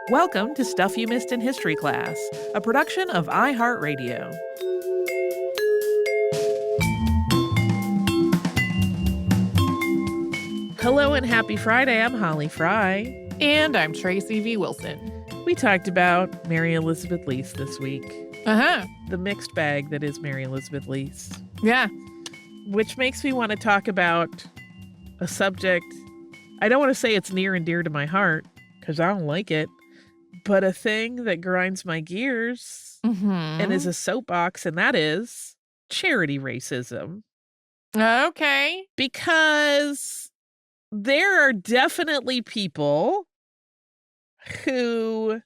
Welcome to Stuff You Missed in History Class, a production of iHeartRadio. Hello and happy Friday. I'm Holly Fry. And I'm Tracy V. Wilson. We talked about Mary Elizabeth Lease this week. The mixed bag that is Mary Elizabeth Lease. Yeah. Which makes me want to talk about a subject. I don't want to say it's near and dear to my heart, because I don't like it, but a thing that grinds my gears and is a soapbox, and that is charity racism. Okay. Because there are definitely people who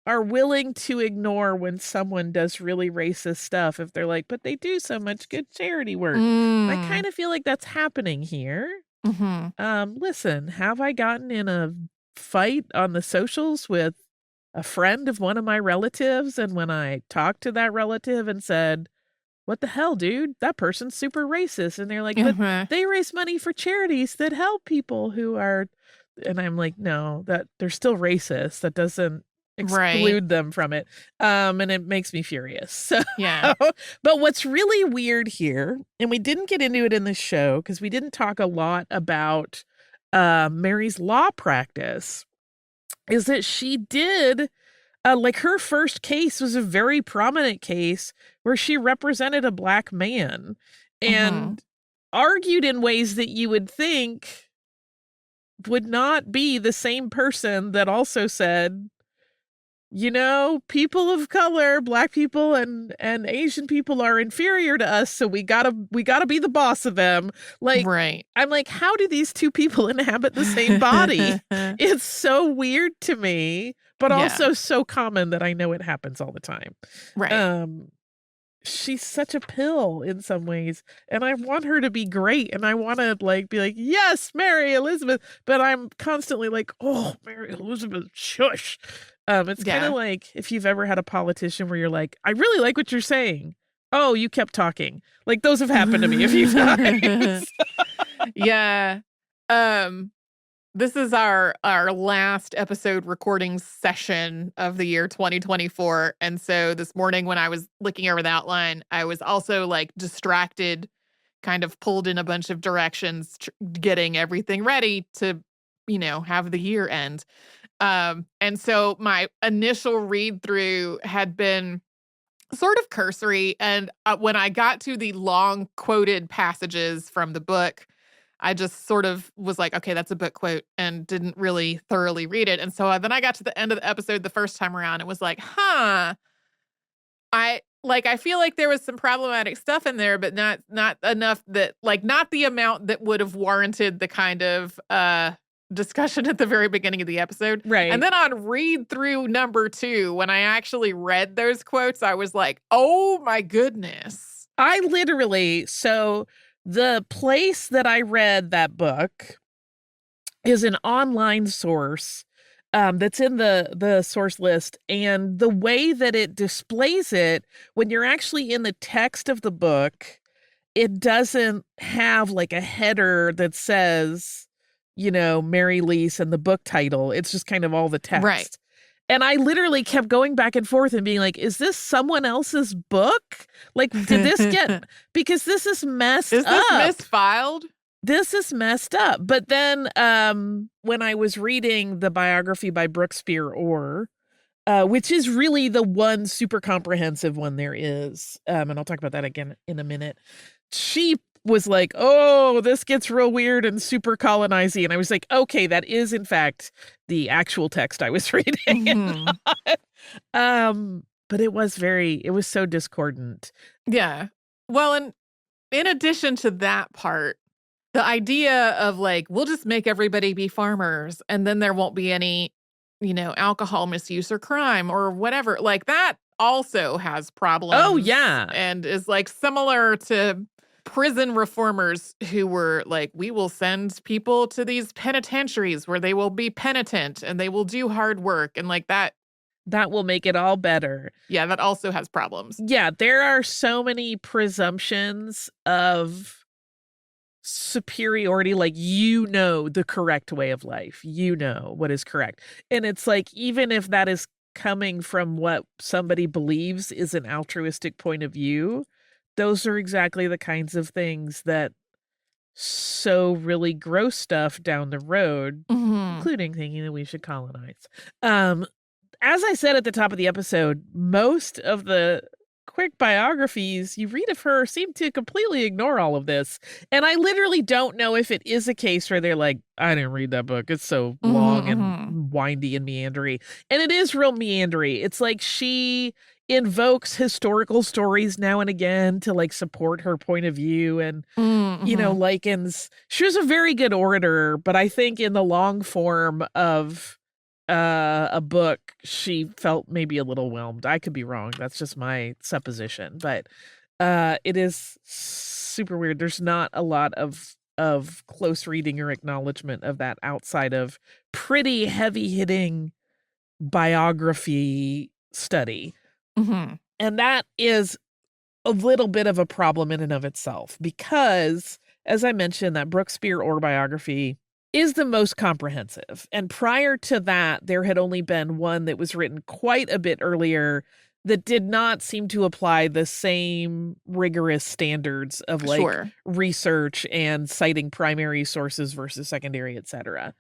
are willing to ignore when someone does really racist stuff if they're like, but they do so much good charity work. I kind of feel like that's happening here. Listen, have I gotten in a fight on the socials with a friend of one of my relatives, and when I talked to that relative and said, what the hell, dude? That person's super racist. And they're like, but they raise money for charities that help people who are, and I'm like, no, that they're still racist. That doesn't exclude them from it. And it makes me furious. So, yeah. But what's really weird here, and we didn't get into it in the show because we didn't talk a lot about Mary's law practice, is that she did, like her first case was a very prominent case where she represented a Black man and argued in ways that you would think would not be the same person that also said, you know, people of color, Black people and Asian people are inferior to us, so we gotta be the boss of them. Like, I'm like, how do these two people inhabit the same body? It's so weird to me, but also so common that I know it happens all the time. She's such a pill in some ways, and I want her to be great, and I want to be like, yes, Mary Elizabeth, but I'm constantly like, oh, Mary Elizabeth, shush. It's kind of like if you've ever had a politician where you're like, I really like what you're saying. Oh, you kept talking. Like, those have happened to me a few times. Yeah. This is our last episode recording session of the year 2024. And so this morning when I was looking over the outline, I was also like distracted, kind of pulled in a bunch of directions, getting everything ready to, have the year end. And so my initial read through had been sort of cursory. And when I got to the long quoted passages from the book, I just sort of was like, okay, that's a book quote, and didn't really thoroughly read it. And so then I got to the end of the episode the first time around. It was like, I feel like there was some problematic stuff in there, but not enough that, not the amount that would have warranted the kind of discussion at the very beginning of the episode. Right. And then on read through number 2, when I actually read those quotes, I was like, oh my goodness. So the place that I read that book is an online source that's in the source list. And the way that it displays it, when you're actually in the text of the book, it doesn't have like a header that says, Mary Lease and the book title. It's just kind of all the text. Right. And I literally kept going back and forth and being like, is this someone else's book? Like, did this get, because this is messed up. Is this misfiled? This is messed up. But then when I was reading the biography by Brooke Spear Orr, which is really the one super comprehensive one there is, and I'll talk about that again in a minute, she was like, oh, this gets real weird and super colonizing. And I was like, okay, that is in fact the actual text I was reading. But it was so discordant. Yeah. Well, and in addition to that part, the idea of we'll just make everybody be farmers and then there won't be any, alcohol misuse or crime or whatever, that also has problems. Oh, yeah. And is similar to prison reformers who were like, we will send people to these penitentiaries where they will be penitent and they will do hard work. And that will make it all better. Yeah, that also has problems. Yeah, there are so many presumptions of superiority, like, you know the correct way of life, you know what is correct. And it's like, even if that is coming from what somebody believes is an altruistic point of view, those are exactly the kinds of things that sow really gross stuff down the road, Mhm. including thinking that we should colonize. As I said at the top of the episode, most of the quick biographies you read of her seem to completely ignore all of this. And I literally don't know if it is a case where they're like, I didn't read that book. It's so Mhm, long and mhm. windy and meandery. And it is real meandery. It's like she invokes historical stories now and again to like support her point of view and Mhm. likens. She was a very good orator, but I think in the long form of a book, she felt maybe a little whelmed. I could be wrong. That's just my supposition, but it is super weird. There's not a lot of close reading or acknowledgement of that outside of pretty heavy-hitting biography study. Mhm. And that is a little bit of a problem in and of itself because, as I mentioned, that Brooke Spear autobiography is the most comprehensive. And prior to that, there had only been one that was written quite a bit earlier that did not seem to apply the same rigorous standards of like Sure. research and citing primary sources versus secondary, etc.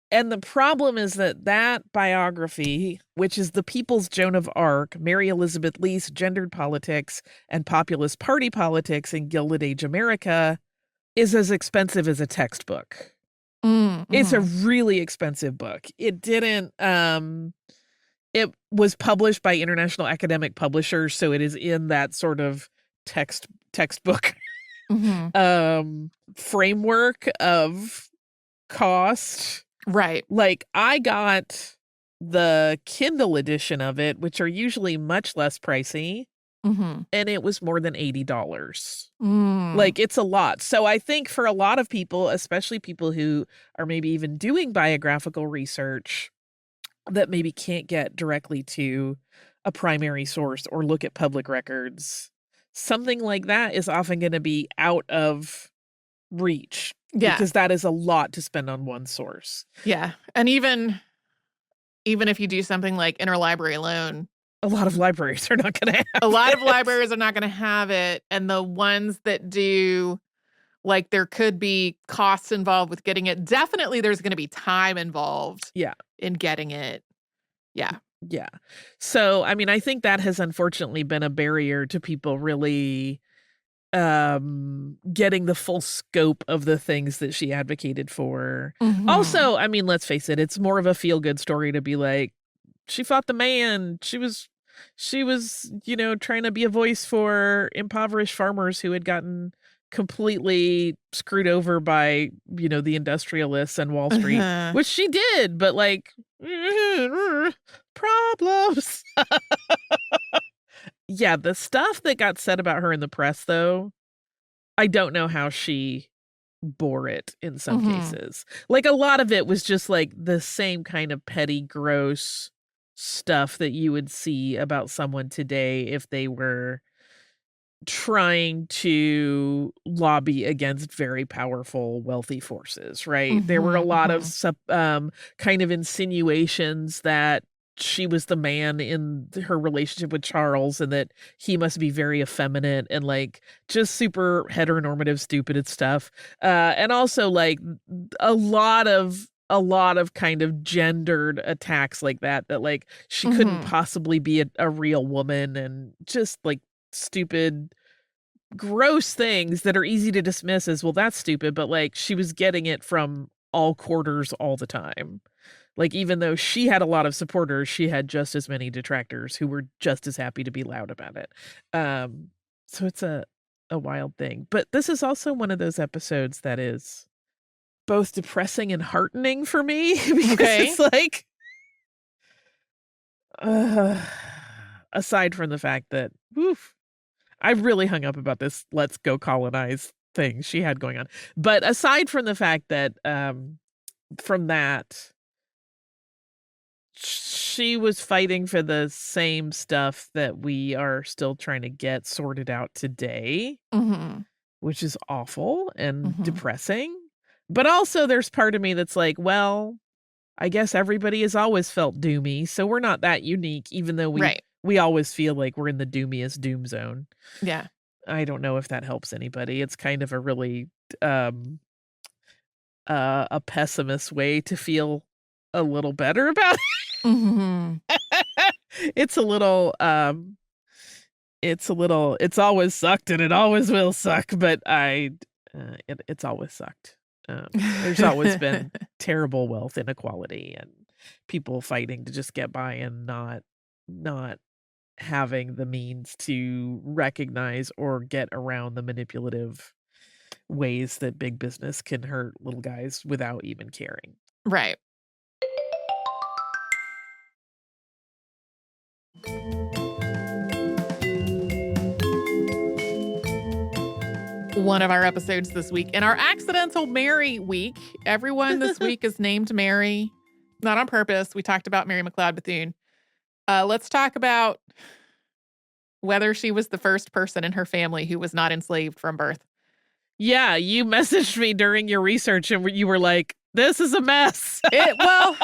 And the problem is that that biography, which is The People's Joan of Arc, Mary Elizabeth Lease, Gendered Politics and Populist Party Politics in Gilded Age America, is as expensive as a textbook. It's a Mhm. really expensive book. It was published by International Academic Publishers, so it is in that sort of textbook Mhm. framework of cost. Right. Like, I got the Kindle edition of it, which are usually much less pricey, Mhm. and it was more than $80. Mm. Like, it's a lot. So I think for a lot of people, especially people who are maybe even doing biographical research that maybe can't get directly to a primary source or look at public records, something like that is often going to be out of reach Yeah. because that is a lot to spend on one source. Yeah. And even if you do something like interlibrary loan, A lot of libraries are not gonna a have lot of it. libraries are not gonna have it, and the ones that do, like, there could be costs involved with getting it. Definitely, there's gonna be time involved Yeah, in getting it. Yeah. yeah. So, I mean, I think that has unfortunately been a barrier to people really, getting the full scope of the things that she advocated for. Mhm. Also, I mean, let's face it, it's more of a feel-good story to be like, she fought the man. She was, trying to be a voice for impoverished farmers who had gotten completely screwed over by, the industrialists and Wall Street, Uh-huh. which she did, but like problems. Yeah, the stuff that got said about her in the press though, I don't know how she bore it in some Mhm. cases. Like, a lot of it was just, like, the same kind of petty, gross stuff that you would see about someone today if they were trying to lobby against very powerful, wealthy forces, right? There were a Mhm, lot of mhm. kind of insinuations that she was the man in her relationship with Charles and that he must be very effeminate and like just super heteronormative, stupid and stuff. And also like a lot of kind of gendered attacks like that like she couldn't Mhm. possibly be a real woman and just like stupid gross things that are easy to dismiss as, well, that's stupid, but like she was getting it from all quarters all the time. Like, even though she had a lot of supporters, she had just as many detractors who were just as happy to be loud about it. Um, so it's a wild thing. But this is also one of those episodes that is both depressing and heartening for me because Okay. it's like uh, aside from the fact that woof, I really hung up about this "let's go colonize" thing she had going on. But aside from the fact that, from that, she was fighting for the same stuff that we are still trying to get sorted out today. Mhm. which is awful and Mhm. depressing. But also there's part of me that's like, well, I guess everybody has always felt doomy, so we're not that unique, even though Right. we always feel like we're in the doomiest doom zone. Yeah. I don't know if that helps anybody. It's kind of a really a pessimist way to feel a little better about Mhm. it. It's always sucked and it always will suck, but it's always sucked. There's always been terrible wealth inequality and people fighting to just get by and not having the means to recognize or get around the manipulative ways that big business can hurt little guys without even caring. Right. One of our episodes this week in our Accidental Mary week. Everyone this week is named Mary, not on purpose. We talked about Mary McLeod Bethune. Let's talk about whether she was the first person in her family who was not enslaved from birth. Yeah, you messaged me during your research and you were like, "This is a mess." Well,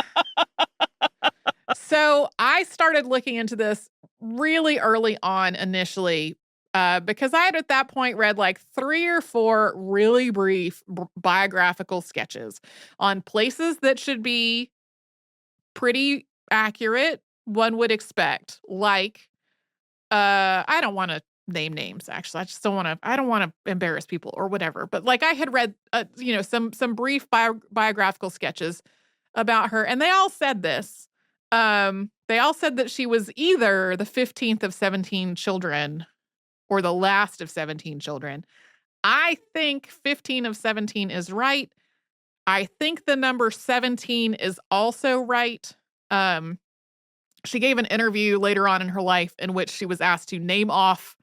so I started looking into this really early on initially because I had at that point read like 3 or 4 really brief biographical sketches on places that should be pretty accurate, one would expect. Like, I don't want to name names, actually. I don't want to embarrass people or whatever. But like I had read, some brief biographical sketches about her, and they all said this. They all said that she was either the 15th of 17 children or the last of 17 children. I think 15 of 17 is right. I think the number 17 is also right. Um, she gave an interview later on in her life in which she was asked to name off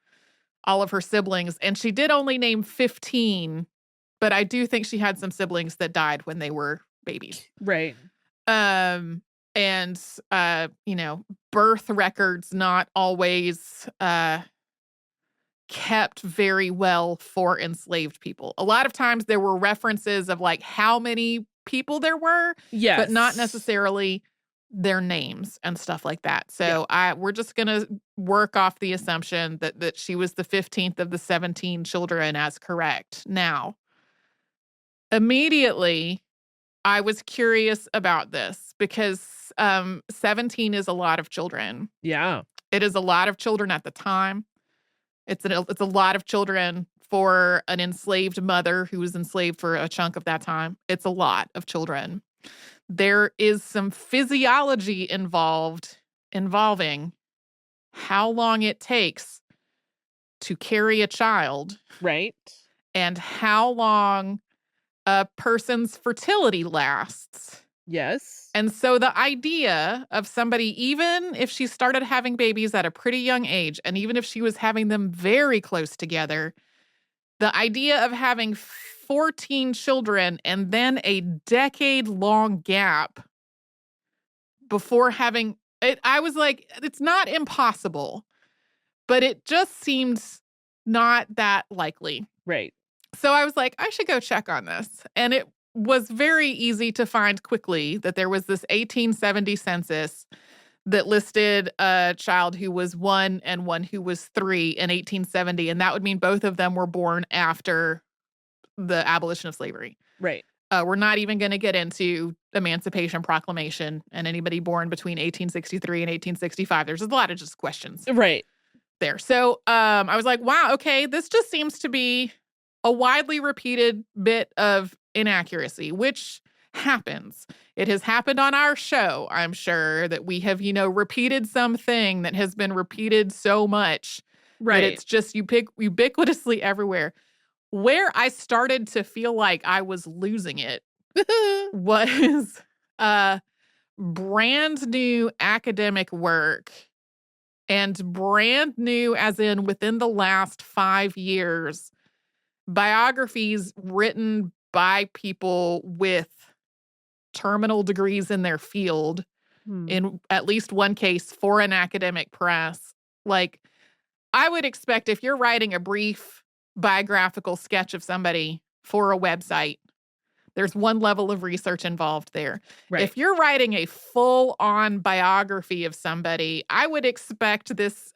all of her siblings, and she did only name 15, but I do think she had some siblings that died when they were babies. Right. Um, and, birth records not always, kept very well for enslaved people. A lot of times there were references of like how many people there were, Yes. but not necessarily their names and stuff like that. So we're just gonna work off the assumption that she was the 15th of the 17 children as correct. Now, immediately I was curious about this because 17 is a lot of children. Yeah. It is a lot of children at the time. It's a lot of children for an enslaved mother who was enslaved for a chunk of that time. It's a lot of children. There is some physiology involving how long it takes to carry a child Right. and how long a person's fertility lasts. Yes. And so the idea of somebody, even if she started having babies at a pretty young age, and even if she was having them very close together, the idea of having 14 children and then a decade-long gap before having it, I was like, it's not impossible, but it just seems not that likely. Right. So I was like, I should go check on this. And it was very easy to find quickly that there was this 1870 census that listed a child who was 1 and one who was 3 in 1870. And that would mean both of them were born after the abolition of slavery. Right. We're not even going to get into Emancipation Proclamation and anybody born between 1863 and 1865. There's a lot of just questions Right. there. So I was like, wow, okay, this just seems to be a widely repeated bit of inaccuracy, which happens. It has happened on our show, I'm sure, that we have, repeated something that has been repeated so much Right. that it's just ubiquitously everywhere. Where I started to feel like I was losing it was brand new academic work, and brand new as in within the last 5 years, biographies written by people with terminal degrees in their field, in at least one case for an academic press. Like, I would expect if you're writing a brief biographical sketch of somebody for a website. There's one level of research involved there. Right. If you're writing a full-on biography of somebody, I would expect this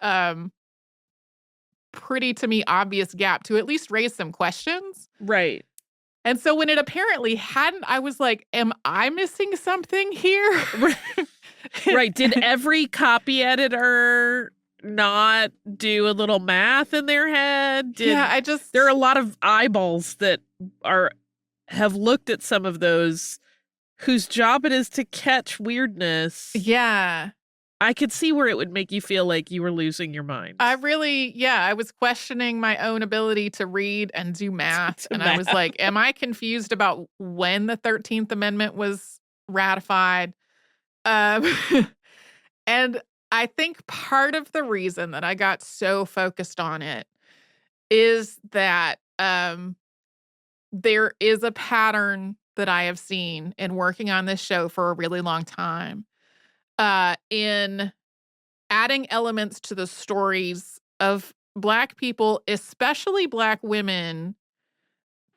pretty, to me, obvious gap to at least raise some questions. Right. And so when it apparently hadn't, I was like, am I missing something here? Right. Did every copy editor not do a little math in their head? Yeah, there are a lot of eyeballs that have looked at some of those whose job it is to catch weirdness. Yeah. I could see where it would make you feel like you were losing your mind. I was questioning my own ability to read and do math. I was like, am I confused about when the 13th Amendment was ratified? And I think part of the reason that I got so focused on it is that there is a pattern that I have seen in working on this show for a really long time, in adding elements to the stories of Black people, especially Black women,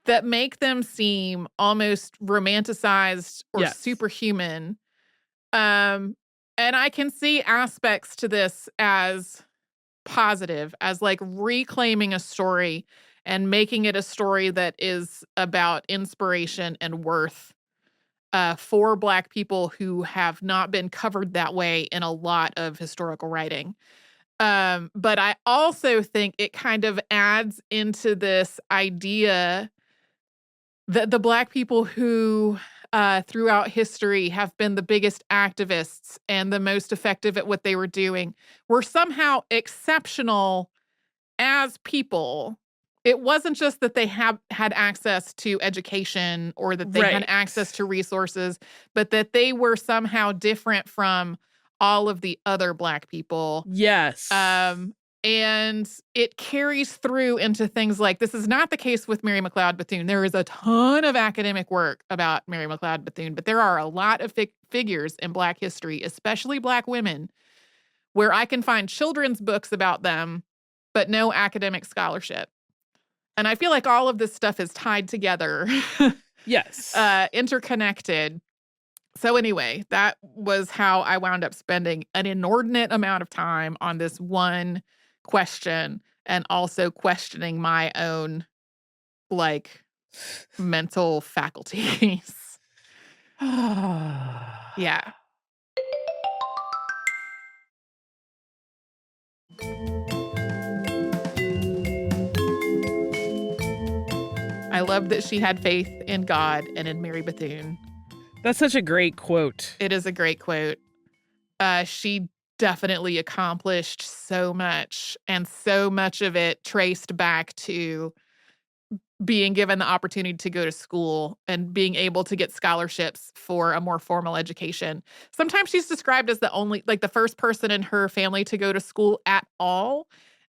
that make them seem almost romanticized or superhuman. And I can see aspects to this as positive, as like reclaiming a story and making it a story that is about inspiration and worth for Black people who have not been covered that way in a lot of historical writing. But I also think it kind of adds into this idea that the Black people who throughout history have been the biggest activists and the most effective at what they were doing were somehow exceptional as people. It wasn't just that they had access to education or that they had access to resources, but that they were somehow different from all of the other Black people. Yes. And it carries through into things like, this is not the case with Mary McLeod Bethune. There is a ton of academic work about Mary McLeod Bethune, but there are a lot of figures in Black history, especially Black women, where I can find children's books about them, but no academic scholarship. And I feel like all of this stuff is tied together. Yes. Interconnected. So anyway, that was how I wound up spending an inordinate amount of time on this one question, and also questioning my own, like, mental faculties. Yeah. I love that she had faith in God and in Mary Bethune. That's such a great quote. It is a great quote. She definitely accomplished so much, and so much of it traced back to being given the opportunity to go to school and being able to get scholarships for a more formal education. Sometimes she's described as the first person in her family to go to school at all.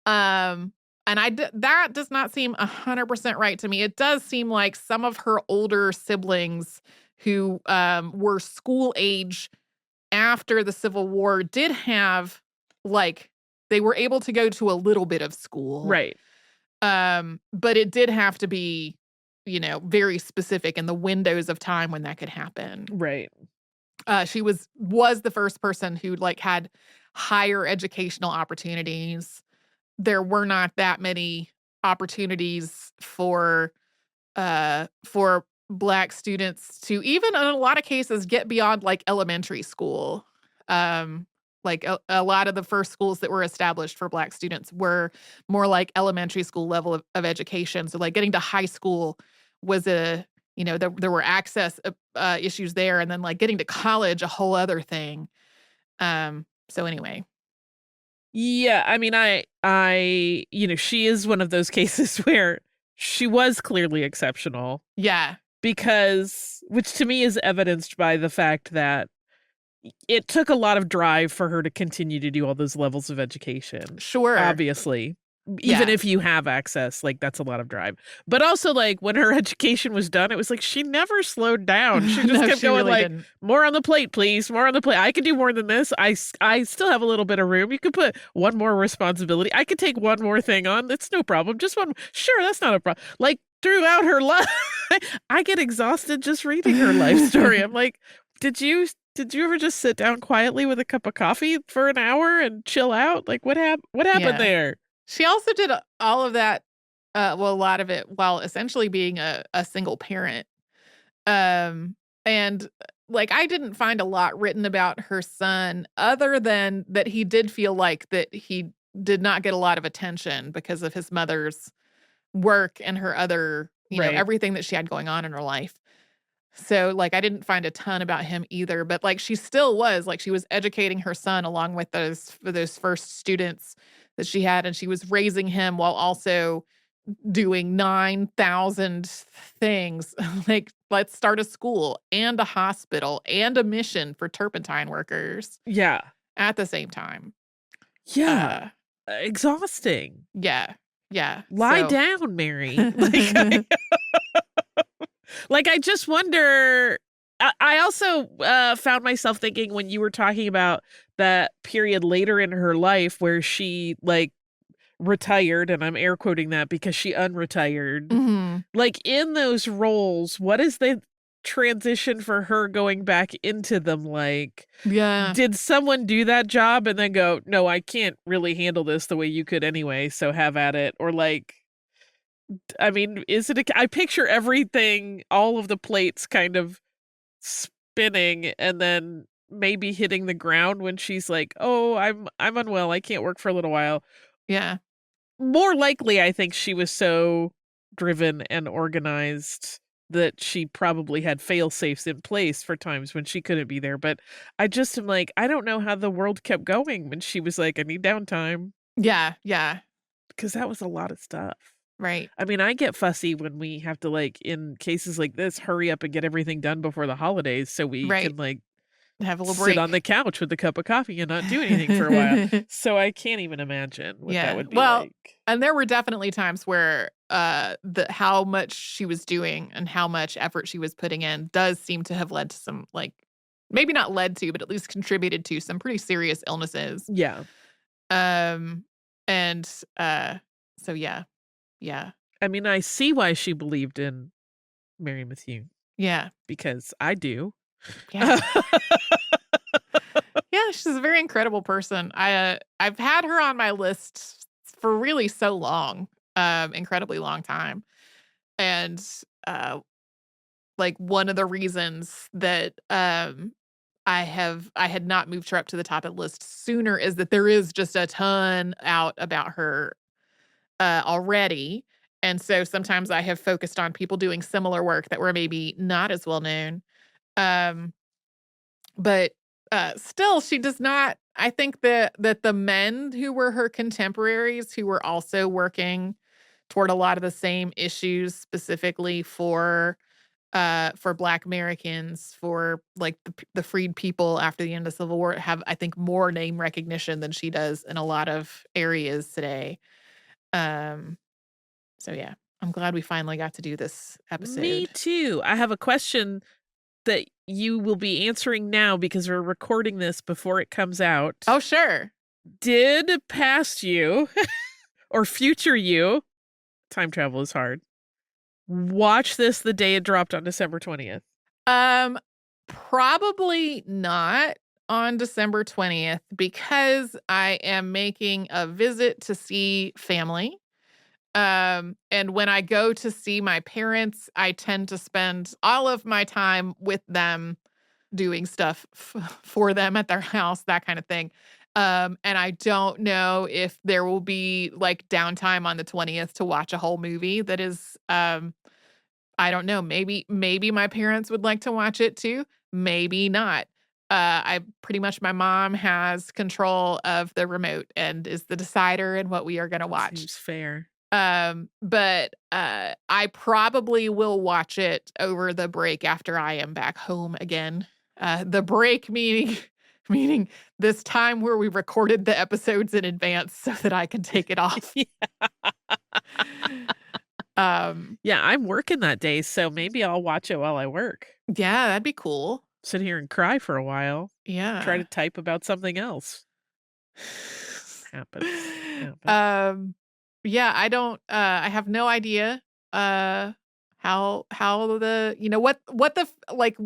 And that does not seem 100% right to me. It does seem like some of her older siblings who were school age after the Civil War did have, like, they were able to go to a little bit of school. Right. But it did have to be, very specific in the windows of time when that could happen. Right. She was the first person who, like, had higher educational opportunities. There were not that many opportunities for Black students to, even in a lot of cases, get beyond, like, elementary school. Like a lot of the first schools that were established for Black students were more like elementary school level of education. So, like, getting to high school was there were access issues there, and then, like, getting to college, a whole other thing. So anyway. Yeah, I mean, she is one of those cases where she was clearly exceptional. Yeah. Which to me is evidenced by the fact that it took a lot of drive for her to continue to do all those levels of education. Sure. Obviously. Even Yeah. if you have access, like that's a lot of drive. But also like when her education was done, it was like she never slowed down. She just No, kept she going really like, didn't. more on the plate, please. More on the plate. I could do more than this. I still have a little bit of room. You could put one more responsibility. I could take one more thing on. It's no problem. Just one. Sure, that's not a problem. Like throughout her life, I get exhausted just reading her life story. I'm like, did you ever just sit down quietly with a cup of coffee for an hour and chill out? Like what happened Yeah. there? She also did all of that, well, a lot of it while essentially being a single parent. And like I didn't find a lot written about her son other than that he did feel like that he did not get a lot of attention because of his mother's work and her other, Right. everything that she had going on in her life. So, like, I didn't find a ton about him either, but, like, she still was, like, she was educating her son along with those first students that she had, and she was raising him while also doing 9,000 things. Like, let's start a school and a hospital and a mission for turpentine workers Yeah. at the same time. Yeah. Uh, Exhausting. yeah. Yeah. Lie So down, Mary. Like I just wonder. I also found myself thinking when you were talking about that period later in her life where she like retired, and I'm air quoting that because she unretired. Mhm. Like in those roles, what is the transition for her going back into them like? Yeah. Did someone do that job and then go, no, I can't really handle this the way you could anyway, so have at it? Or like, I mean, is it I picture everything, all of the plates kind of spinning and then maybe hitting the ground when she's like, "Oh, I'm unwell. I can't work for a little while." Yeah. More likely, I think she was so driven and organized that she probably had fail safes in place for times when she couldn't be there. But I just am like, I don't know how the world kept going when she was like, I need downtime, Yeah. Yeah. because that was a lot of stuff. Right. I mean, I get fussy when we have to, like, in cases like this, hurry up and get everything done before the holidays so we Right. can, like, Have a little sit on the break. couch with a cup of coffee and not do anything for a while. So I can't even imagine what that Yeah. would be Well, like. and there were definitely times where the how much she was doing and how much effort she was putting in does seem to have led to some like maybe not led to, but at least contributed to some pretty serious illnesses. Yeah. Um and so yeah. Yeah. I mean, I see why she believed in Mary Bethune, Yeah. because I do. Yeah. Yeah, she's a very incredible person. I've had her on my list for really so long, incredibly long time. And uh like one of the reasons that I had not moved her up to the top of the list sooner is that there is just a ton out about her already. And so sometimes I have focused on people doing similar work that were maybe not as well known. Um but still she does not I think that the men who were her contemporaries who were also working toward a lot of the same issues specifically for Black Americans, for like the freed people after the end of the Civil War, have I think more name recognition than she does in a lot of areas today. Um, so yeah, I'm glad we finally got to do this Me episode. too. I have a question that you will be answering now because we're recording this before it comes out. Oh sure. Did past you or future you, time travel is hard, watch this the day it dropped on December 20th? Um, Probably not on December 20th because I am making a visit to see family. And when I go to see my parents, I tend to spend all of my time with them doing stuff for them at their house, that kind of thing. And I don't know if there will be like downtime on the 20th to watch a whole movie that is I don't know, maybe my parents would like to watch it too, maybe not. I pretty much my mom has control of the remote and is the decider in what we are gonna watch. Seems fair. But I probably will watch it over the break after I am back home again. The break meaning Meaning this time where we recorded the episodes in advance so that I can take it off. Yeah, I'm working that day, so maybe I'll watch it while I work. Yeah, that'd be cool. Sit here and cry for a while. Yeah. Try to type about something else. Happens. Yeah, I don't, I have no idea, how the, what the, like,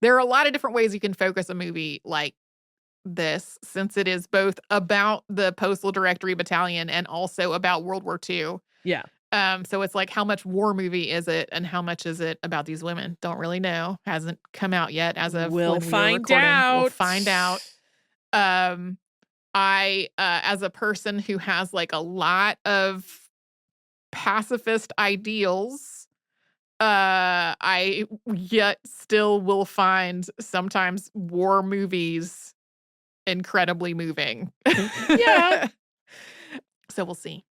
there are a lot of different ways you can focus a movie like this, since it is both about the Postal Directory Battalion and also about World War II. Yeah. So it's like, how much war movie is it, and how much is it about these women? Don't really know. Hasn't come out yet as of We'll when we were find recording. out. We'll find out. I, as a person who has like a lot of pacifist ideals, I yet still will find sometimes war movies incredibly moving. Yeah. So we'll see.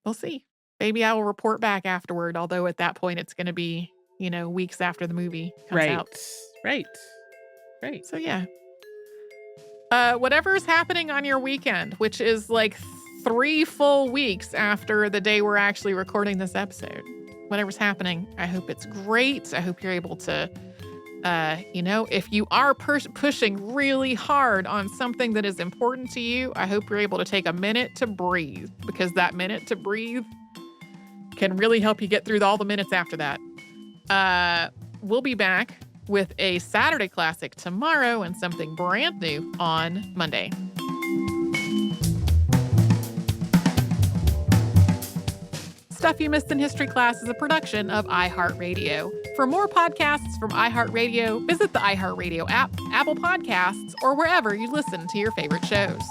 We'll see. Maybe I will report back afterward, although at that point it's going to be, weeks after the movie comes out. Right. So yeah. Whatever's happening on your weekend, which is like 3 full weeks after the day we're actually recording this episode. Whatever's happening, I hope it's great. I hope you're able to, if you are pushing really hard on something that is important to you, I hope you're able to take a minute to breathe, because that minute to breathe can really help you get through all the minutes after that. We'll be back with a Saturday classic tomorrow and something brand new on Monday. Stuff You Missed in History Class is a production of iHeartRadio. For more podcasts from iHeartRadio, visit the iHeartRadio app, Apple Podcasts, or wherever you listen to your favorite shows.